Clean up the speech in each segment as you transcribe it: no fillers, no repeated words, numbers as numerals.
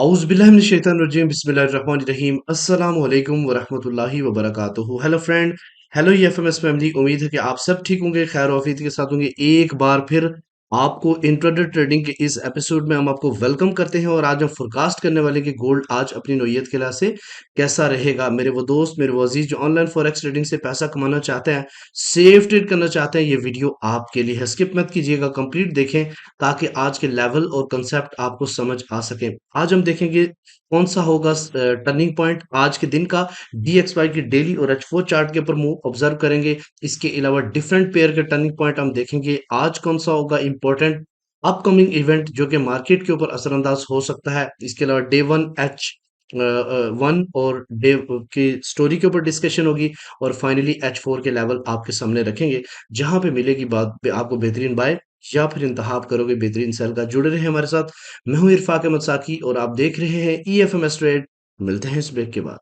औज़ुबिल्लाहिमिनश्शैतानिर्रजीम बिस्मिल्लाहिर्रहमानिर्रहीम अस्सलामु अलैकुम वरहमतुल्लाहि वबरकातुहू। Hello friend, hello EFMS family. उम्मीद है कि आप सब ठीक होंगे, खैर ऑफियत के साथ होंगे। एक बार फिर आपको इंट्राडे ट्रेडिंग के इस एपिसोड में हम आपको वेलकम करते हैं और आज हम फोरकास्ट करने वाले कि गोल्ड आज अपनी नौयत के लिहाज से कैसा रहेगा। मेरे वो दोस्त, मेरे वो अजीज जो ऑनलाइन फॉरेक्स ट्रेडिंग से पैसा कमाना चाहते हैं, सेफ ट्रेड करना चाहते हैं, ये वीडियो आपके लिए है। स्किप मत कीजिएगा, कंप्लीट देखें ताकि आज के लेवल और कंसेप्ट आपको समझ आ सके। आज हम देखेंगे कौन सा होगा टर्निंग पॉइंट आज के दिन का। डीएक्सवाई की डेली और एच4 चार्ट के ऊपर मूव ऑब्जर्व करेंगे। इसके अलावा डिफरेंट पेयर के टर्निंग पॉइंट हम देखेंगे। आज कौन सा होगा इंपॉर्टेंट अपकमिंग इवेंट जो कि मार्केट के ऊपर असरअंदाज हो सकता है। इसके अलावा डे वन एच वन और डे की स्टोरी के ऊपर डिस्कशन होगी और फाइनली एच4 के लेवल आपके सामने रखेंगे जहां पे मिलेगी बात आपको बेहतरीन बाय या फिर इंतखाब करोगे बेहतरीन सेल का। जुड़े रहे हमारे साथ। मैं हूं इरफाक अहमद साकी और आप देख रहे हैं ईएफएमएस ट्रेड। मिलते हैं इस ब्रेक के बाद।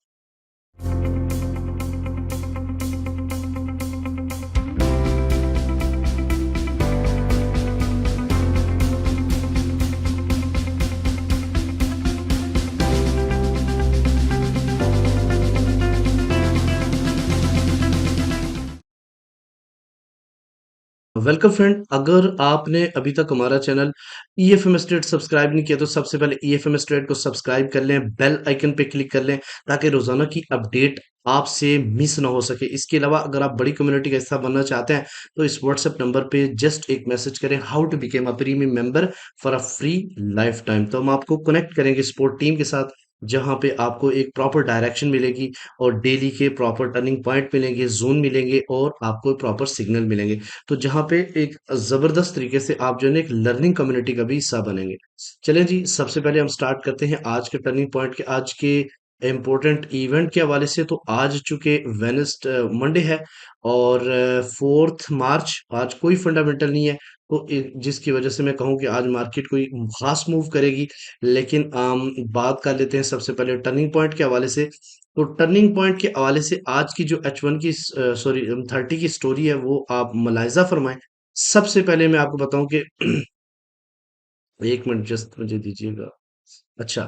वेलकम फ्रेंड, अगर आपने अभी तक हमारा चैनल ईएफएमएस ट्रेड सब्सक्राइब नहीं किया तो सबसे पहले ईएफएमएस ट्रेड को सब्सक्राइब कर लें, बेल आइकन पे क्लिक कर लें ताकि रोजाना की अपडेट आपसे मिस ना हो सके। इसके अलावा अगर आप बड़ी कम्युनिटी का हिस्सा बनना चाहते हैं तो इस व्हाट्सएप नंबर पे जस्ट एक मैसेज करें, how to become a premium member for a free life time. तो हम आपको कनेक्ट करेंगे सपोर्ट टीम के साथ जहां पे आपको एक प्रॉपर डायरेक्शन मिलेगी और डेली के प्रॉपर टर्निंग पॉइंट मिलेंगे, जोन मिलेंगे और आपको प्रॉपर सिग्नल मिलेंगे। तो जहाँ पे एक ज़बरदस्त तरीके से आप जो है ना एक लर्निंग कम्युनिटी का भी हिस्सा बनेंगे। चलें जी, सबसे पहले हम स्टार्ट करते हैं आज के टर्निंग पॉइंट के आज के इम्पोर्टेंट इवेंट के हवाले से। तो आज चूंकि वेनसड मंडे है और 4 मार्च आज कोई फंडामेंटल नहीं है तो जिसकी वजह से मैं कहूँ कि आज मार्केट कोई खास मूव करेगी। लेकिन बात कर लेते हैं सबसे पहले टर्निंग पॉइंट के हवाले से। तो टर्निंग पॉइंट के हवाले से आज की जो एच वन की सॉरी 30 की स्टोरी है वो आप मुलायजा फरमाएं। सबसे पहले मैं आपको बताऊं कि एक मिनट जस्ट मुझे दीजिएगा। अच्छा,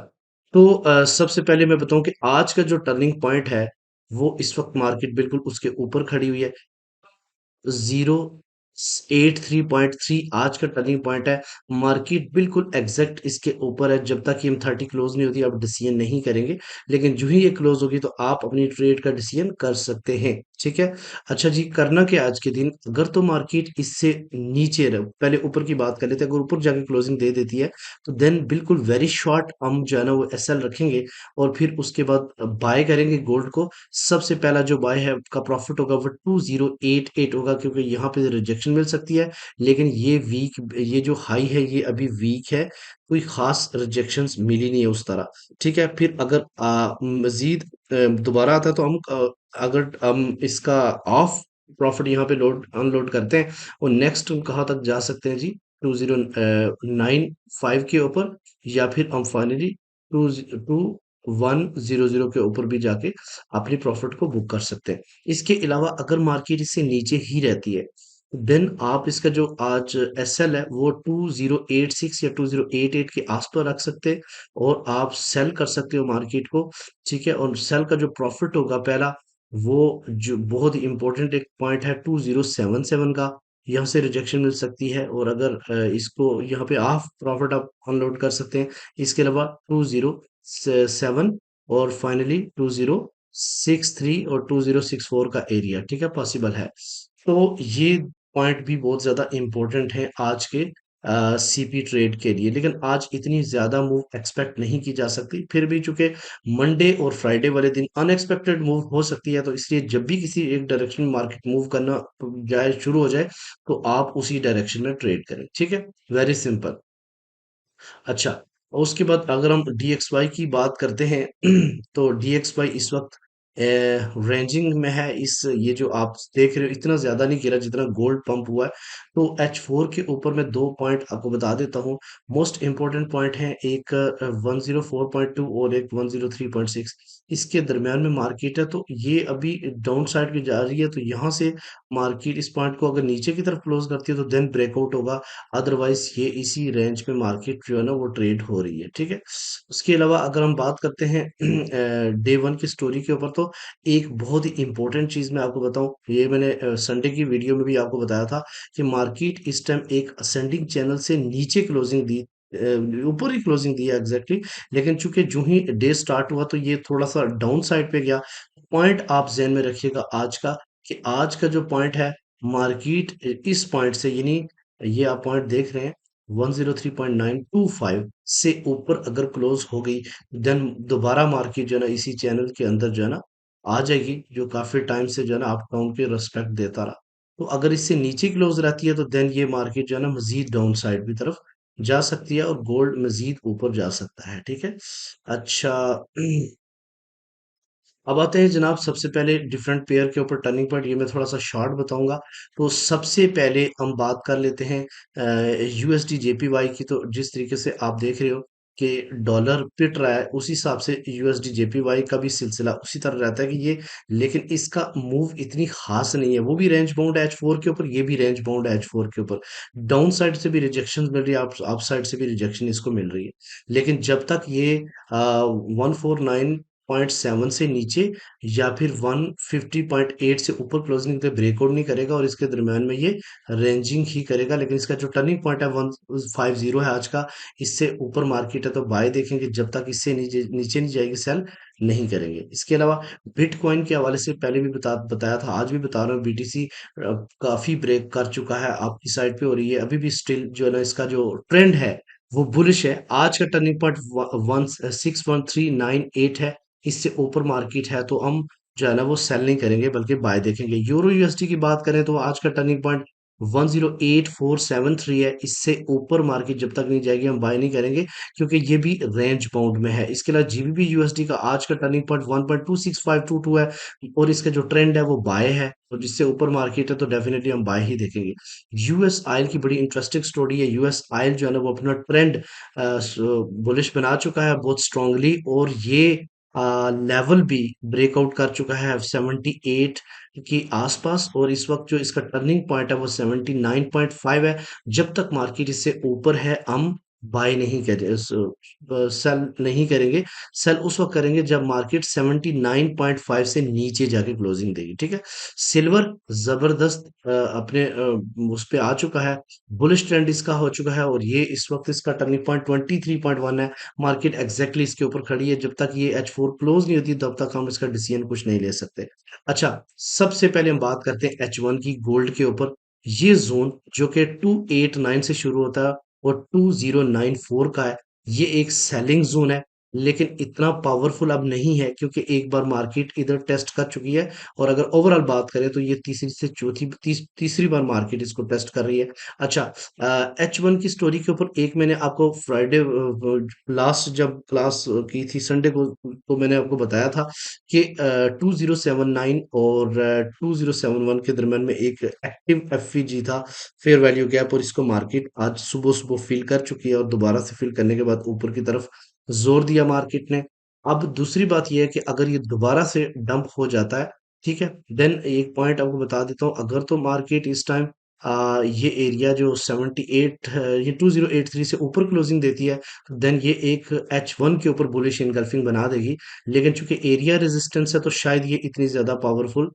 तो सबसे पहले मैं बताऊं कि आज का जो टर्निंग पॉइंट है वो इस वक्त मार्केट बिल्कुल उसके ऊपर खड़ी हुई है। 083.3 आज का टर्निंग पॉइंट है। मार्केट बिल्कुल एग्जैक्ट इसके ऊपर है। जब तक ये हम 30 क्लोज नहीं होती आप डिसीजन नहीं करेंगे, लेकिन जो ही ये क्लोज होगी तो आप अपनी ट्रेड का डिसीजन कर सकते हैं। ठीक है। अच्छा जी, करना क्या आज के दिन, अगर तो मार्केट इससे नीचे रहे, पहले ऊपर की बात कर लेते हैं। अगर ऊपर जाके क्लोजिंग दे देती है तो देन बिल्कुल वेरी शॉर्ट हम जो है ना वो एसएल रखेंगे और फिर उसके बाद बाय करेंगे गोल्ड को। सबसे पहला जो बाय है का प्रॉफिट होगा वो 2088 होगा क्योंकि यहाँ पे रिजेक्शन मिल सकती है। लेकिन ये वीक, ये जो हाई है ये अभी वीक है, कोई खास रिजेक्शंस मिली नहीं है उस तरह। ठीक है। फिर अगर मजीद दोबारा आता है तो हम अगर हम इसका ऑफ प्रॉफिट यहाँ पे लोड अनलोड करते हैं और नेक्स्ट हम कहाँ तक जा सकते हैं जी, 2095 के ऊपर, या फिर हम फाइनली टू टू 100 के ऊपर भी जाके अपनी प्रॉफिट को बुक कर सकते हैं। इसके अलावा अगर मार्केट इससे नीचे ही रहती है देन आप इसका जो आज एसएल है वो 2086 या 2088 के आसपास रख सकते हैं और आप सेल कर सकते हो मार्केट को। ठीक है। और सेल का जो प्रॉफिट होगा पहला, वो जो बहुत ही इंपॉर्टेंट एक पॉइंट है 2077 का, यहाँ से रिजेक्शन मिल सकती है और अगर इसको यहाँ पे हाफ प्रॉफिट आप अनलोड कर सकते हैं। इसके अलावा 207 और फाइनली 2063 और 2064 का एरिया, ठीक है, पॉसिबल है। तो ये पॉइंट भी बहुत ज्यादा इंपॉर्टेंट है आज के सीपी ट्रेड के लिए। लेकिन आज इतनी ज्यादा मूव एक्सपेक्ट नहीं की जा सकती। फिर भी चूंकि मंडे और फ्राइडे वाले दिन अनएक्सपेक्टेड मूव हो सकती है तो इसलिए जब भी किसी एक डायरेक्शन में मार्केट मूव करना जाए शुरू हो जाए तो आप उसी डायरेक्शन में ट्रेड करें। ठीक है, वेरी सिंपल। अच्छा, और उसके बाद अगर हम DXY की बात करते हैं तो DXY इस वक्त रेंजिंग में है। इस ये जो आप देख रहे हो इतना ज्यादा नहीं गिरा जितना गोल्ड पंप हुआ है। तो H4 के ऊपर मैं दो पॉइंट आपको बता देता हूँ। मोस्ट इंपॉर्टेंट पॉइंट है एक 104.2 और एक 103.6। इसके दरमियान में मार्केट है, तो ये अभी डाउन साइड पे जा रही है, तो यहाँ से मार्केट इस पॉइंट को अगर नीचे की तरफ क्लोज करती है तो देन ब्रेकआउट होगा। अदरवाइज ये इसी रेंज में मार्केट जो है ना वो ट्रेड हो रही है, ठीक है। उसके अलावा अगर हम बात करते हैं डे वन की स्टोरी के ऊपर, तो एक बहुत ही इंपॉर्टेंट चीज मैं आपको बताऊं, ये मैंने संडे की वीडियो में भी आपको बताया था कि मार्केट इस टाइम एक असेंडिंग चैनल से नीचे क्लोजिंग दी, ऊपर ही क्लोजिंग दी है एग्जैक्टली। लेकिन चूंकि जो ही डे स्टार्ट हुआ तो ये थोड़ा सा डाउन साइड पे गया। पॉइंट आप ध्यान में रखिएगा आज का, कि आज का जो पॉइंट है, मार्केट इस पॉइंट से, यानी ये आप पॉइंट देख रहे हैं 103.925 से ऊपर अगर क्लोज हो गई, देन दोबारा मार्केट जो है ना इसी चैनल के अंदर जो है ना आ जाएगी, जो काफी टाइम से जो है ना अप डाउन के रेस्पेक्ट देता रहा। तो अगर इससे नीचे क्लोज रहती है तो देन ये मार्केट जो है ना मजीद डाउन साइड की तरफ जा सकती है और गोल्ड मजीद ऊपर जा सकता है, ठीक है। अच्छा, अब आते हैं जनाब सबसे पहले डिफरेंट पेयर के ऊपर टर्निंग पॉइंट, ये मैं थोड़ा सा शॉर्ट बताऊंगा। तो सबसे पहले हम बात कर लेते हैं यूएसडी जेपीवाई की। तो जिस तरीके से आप देख रहे हो कि डॉलर पिट रहा है, उस हिसाब से यूएसडी जेपीवाई का भी सिलसिला उसी तरह रहता है कि ये, लेकिन इसका मूव इतनी खास नहीं है। वो भी रेंज बाउंड एच फोर के ऊपर, ये भी रेंज बाउंड एच फोर के ऊपर। डाउन साइड से भी रिजेक्शन मिल रही है, अप साइड से भी रिजेक्शन इसको मिल रही है। लेकिन जब तक ये 149.7 से नीचे या फिर 150.8 से ऊपर क्लोजिंग पे ब्रेकआउट नहीं करेगा और इसके दरमियान में ये रेंजिंग ही करेगा। लेकिन इसका जो टर्निंग पॉइंट है 150 है आज का, इससे ऊपर मार्केट है तो बाय देखेंगे, जब तक इससे नीचे नीचे नहीं जाएगी सेल नहीं करेंगे। इसके अलावा बिटकॉइन के हवाले से पहले भी बताया था, आज भी बता रहा हूँ, बीटीसी काफी ब्रेक कर चुका है आपकी साइड पे, और ये अभी भी स्टिल जो है ना इसका जो ट्रेंड है वो बुलिश है। आज का टर्निंग पॉइंट 161,398 है, इससे ऊपर मार्केट है तो हम जो है ना वो सेल नहीं करेंगे बल्कि बाय देखेंगे। यूरो यूएसडी की बात करें तो आज का टर्निंग पॉइंट 108,473 है, इससे ऊपर मार्केट जब तक नहीं जाएगी हम बाय नहीं करेंगे, क्योंकि ये भी रेंज बाउंड में है। इसके अलावा जीबीपी यूएसडी का आज का टर्निंग पॉइंट 1.26522 है, और इसका जो ट्रेंड है वो बाय है, तो जिससे ऊपर मार्केट है तो डेफिनेटली हम बाय ही देखेंगे। यूएस ऑयल की बड़ी इंटरेस्टिंग स्टोरी है। यूएस ऑयल जो है ना वो अपना ट्रेंड बुलिश बना चुका है बहुत स्ट्रांगली, और ये लेवल भी ब्रेकआउट कर चुका है 78 के आसपास, और इस वक्त जो इसका टर्निंग पॉइंट है वो 79.5 है। जब तक मार्केट इससे ऊपर है हम बाय नहीं करें, सेल नहीं करेंगे। सेल उस वक्त करेंगे जब मार्केट 79.5 से नीचे जाके क्लोजिंग देगी, ठीक है। सिल्वर जबरदस्त अपने उस पे आ चुका है, बुलिश ट्रेंड इसका हो चुका है, और ये इस वक्त इसका टर्निंग पॉइंट 23.1 है। मार्केट एग्जैक्टली इसके ऊपर खड़ी है, जब तक ये एच फोर क्लोज नहीं होती तब तक हम इसका डिसीजन कुछ नहीं ले सकते। अच्छा, सबसे पहले हम बात करते हैं एच वन की, गोल्ड के ऊपर। ये जोन जो कि 289 से शुरू होता है और 2094 का है, ये एक सेलिंग जोन है, लेकिन इतना पावरफुल अब नहीं है क्योंकि एक बार मार्केट इधर टेस्ट कर चुकी है। और अगर ओवरऑल बात करें तो ये तीसरी से चौथी तीसरी बार मार्केट इसको टेस्ट कर रही है। अच्छा, एच वन की स्टोरी के ऊपर एक मैंने आपको फ्राइडे लास्ट जब क्लास की थी संडे को, तो मैंने आपको बताया था कि 2079 और 2071 के दरम्यान में एक एक्टिव एफवीजी था, फेयर वैल्यू गैप, और इसको मार्केट आज सुबह सुबह फिल कर चुकी है, और दोबारा से फिल करने के बाद ऊपर की तरफ जोर दिया मार्केट ने। अब दूसरी बात यह है कि अगर ये दोबारा से डंप हो जाता है, ठीक है, देन एक पॉइंट आपको बता देता हूँ, अगर तो मार्केट इस टाइम ये एरिया जो 78 ये 2083 से ऊपर क्लोजिंग देती है, देन ये एक एच वन के ऊपर बुलिश इनगल्फिंग बना देगी। लेकिन चूंकि एरिया रेजिस्टेंस है तो शायद ये इतनी ज्यादा पावरफुल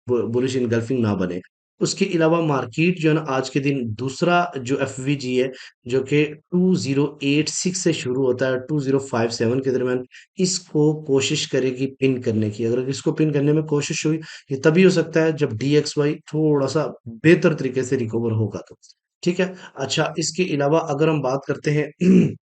बुलिश इनगल्फिंग ना बने। उसके अलावा मार्केट जो है ना आज के दिन दूसरा जो एफवीजी है, जो कि 2086 से शुरू होता है 2057 के दरमियान, इसको कोशिश करेगी पिन करने की। अगर इसको पिन करने में कोशिश हुई, ये तभी हो सकता है जब DXY थोड़ा सा बेहतर तरीके से रिकवर होगा तो, ठीक है। अच्छा, इसके अलावा अगर हम बात करते हैं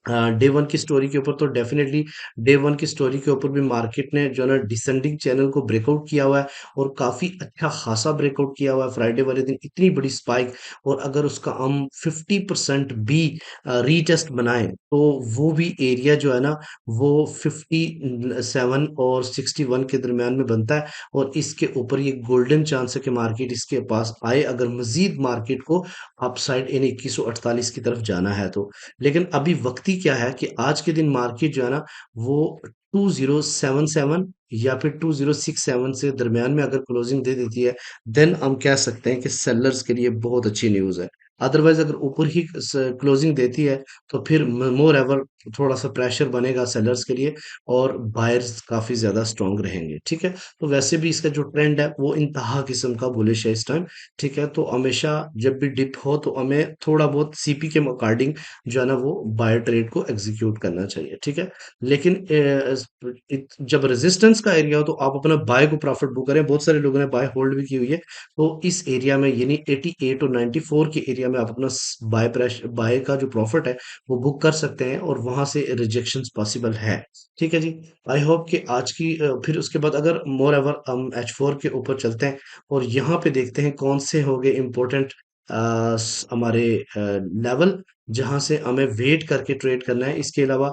डे वन की स्टोरी के ऊपर, तो डेफिनेटली डे वन की स्टोरी के ऊपर भी मार्केट ने जो है ना डिसेंडिंग चैनल को ब्रेकआउट किया हुआ है, और काफी अच्छा खासा ब्रेकआउट किया हुआ है। फ्राइडे वाले दिन इतनी बड़ी स्पाइक, और अगर उसका हम 50% भी रीटेस्ट बनाए तो वो भी एरिया जो है ना वो 57 और 61 के दरमियान में बनता है, और इसके ऊपर ये गोल्डन चांस है कि मार्केट इसके पास आए, अगर मजीद मार्केट को अपसाइड इन 2148 की तरफ जाना है तो। लेकिन अभी वक्ती क्या है कि आज के दिन मार्केट जो है ना वो 2077 या फिर 2067 से दरमियान में अगर क्लोजिंग दे देती है, देन हम कह सकते हैं कि सेलर्स के लिए बहुत अच्छी न्यूज़ है। अदरवाइज अगर ऊपर ही क्लोजिंग देती है, तो फिर मोर एवर थोड़ा सा प्रेशर बनेगा सेलर्स के लिए, और बायर्स काफी ज्यादा स्ट्रांग रहेंगे। ठीक है, तो वैसे भी इसका जो ट्रेंड है वो इंतहा किस्म का बुलिश है इस टाइम। ठीक है, तो हमेशा जब भी डिप हो तो हमें थोड़ा बहुत सीपी के अकॉर्डिंग जो है ना वो बायर ट्रेड को एग्जीक्यूट करना चाहिए। ठीक है, लेकिन जब रेजिस्टेंस का एरिया हो तो आप अपना बाय को प्रॉफिट बुक करें। बहुत सारे लोगों ने बाय होल्ड भी की हुई है, तो इस एरिया में यानी 88 और 94 के एरिया में आप अपना बाय का जो प्रॉफिट है वो बुक कर सकते हैं, और वहां से रिजेक्शन पॉसिबल है। ठीक है जी, आई होप कि आज की फिर उसके बाद अगर मोर एवर हम H4 के ऊपर चलते हैं, और यहाँ पे देखते हैं कौन से हो गए इम्पोर्टेंट हमारे लेवल, जहां से हमें वेट करके ट्रेड करना है। इसके अलावा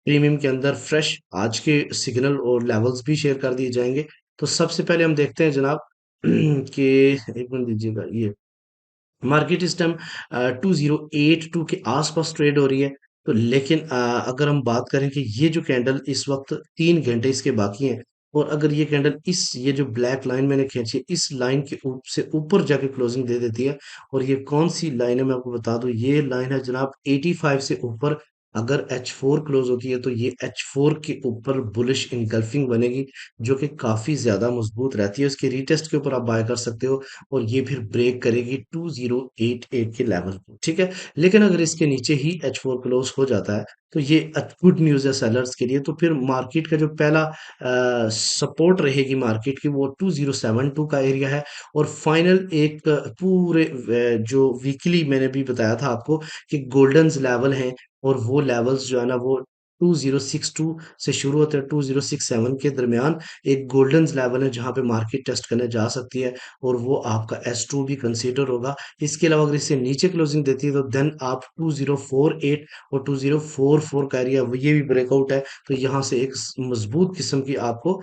प्रीमियम के अंदर फ्रेश आज के सिग्नल और लेवल्स भी शेयर कर दिए जाएंगे। तो सबसे पहले हम देखते हैं जनाब कि एक मिनट दीजिएगा, ये मार्केट इस टाइम 2082 के आसपास ट्रेड हो रही है। तो लेकिन अगर हम बात करें कि ये जो कैंडल इस वक्त 3 घंटे इसके बाकी हैं, और अगर ये कैंडल इस ये जो ब्लैक लाइन मैंने खींची है इस लाइन के से ऊपर जाके क्लोजिंग दे देती है, और ये कौन सी लाइन है मैं आपको बता दूं, ये लाइन है जनाब 85 से ऊपर। अगर H4 क्लोज होती है तो ये H4 के ऊपर बुलिश इनगल्फिंग बनेगी, जो कि काफी ज्यादा मजबूत रहती है। उसके रीटेस्ट के ऊपर आप बाय कर सकते हो, और ये फिर ब्रेक करेगी 2088 के लेवल को। ठीक है, लेकिन अगर इसके नीचे ही H4 क्लोज हो जाता है, तो ये गुड न्यूज़ है सेलर्स के लिए। तो फिर मार्केट का जो पहला सपोर्ट रहेगी मार्केट की, वो 2072 का एरिया है। और फाइनल एक पूरे जो वीकली मैंने भी बताया था आपको कि गोल्डन लेवल हैं, और वो लेवल्स जो है ना वो 2062 से शुरू होते हैं 2067 के दरमियान। एक गोल्डन लेवल है जहां पे मार्केट टेस्ट करने जा सकती है, और वो आपका S2 भी कंसीडर होगा। इसके अलावा अगर इससे नीचे क्लोजिंग देती है, तो देन आप 2048 और 2044 का एरिया, ये भी ब्रेकआउट है। तो यहाँ से एक मजबूत किस्म की आपको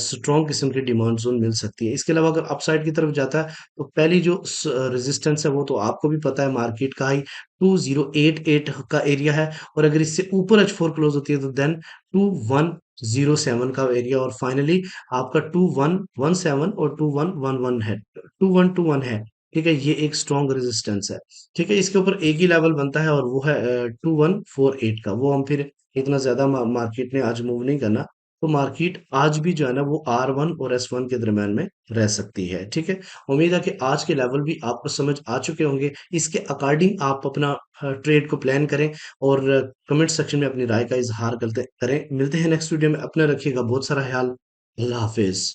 स्ट्रॉन्ग किस्म की डिमांड जोन मिल सकती है। इसके अलावा अगर अपसाइड की तरफ जाता है, तो पहली जो रेजिस्टेंस है वो तो आपको भी पता है, मार्केट का ही 2088 का एरिया है। और अगर इससे ऊपर H4 क्लोज होती है, तो देन 2107 का एरिया, और फाइनली आपका 2117 और 2111 है, 2121 है। ठीक है, ये एक स्ट्रॉन्ग रेजिस्टेंस है। ठीक है, इसके ऊपर एक ही लेवल बनता है, और वो है 2148 का। वो हम फिर इतना ज्यादा मार्केट ने आज मूव नहीं करना। तो मार्केट आज भी जो है ना वो R1 और S1 के दरम्यान में रह सकती है। ठीक है, उम्मीद है कि आज के लेवल भी आपको समझ आ चुके होंगे। इसके अकॉर्डिंग आप अपना ट्रेड को प्लान करें, और कमेंट सेक्शन में अपनी राय का इजहार करते करें। मिलते हैं नेक्स्ट वीडियो में, अपना रखिएगा बहुत सारा ख्याल। अल्लाह हाफिज।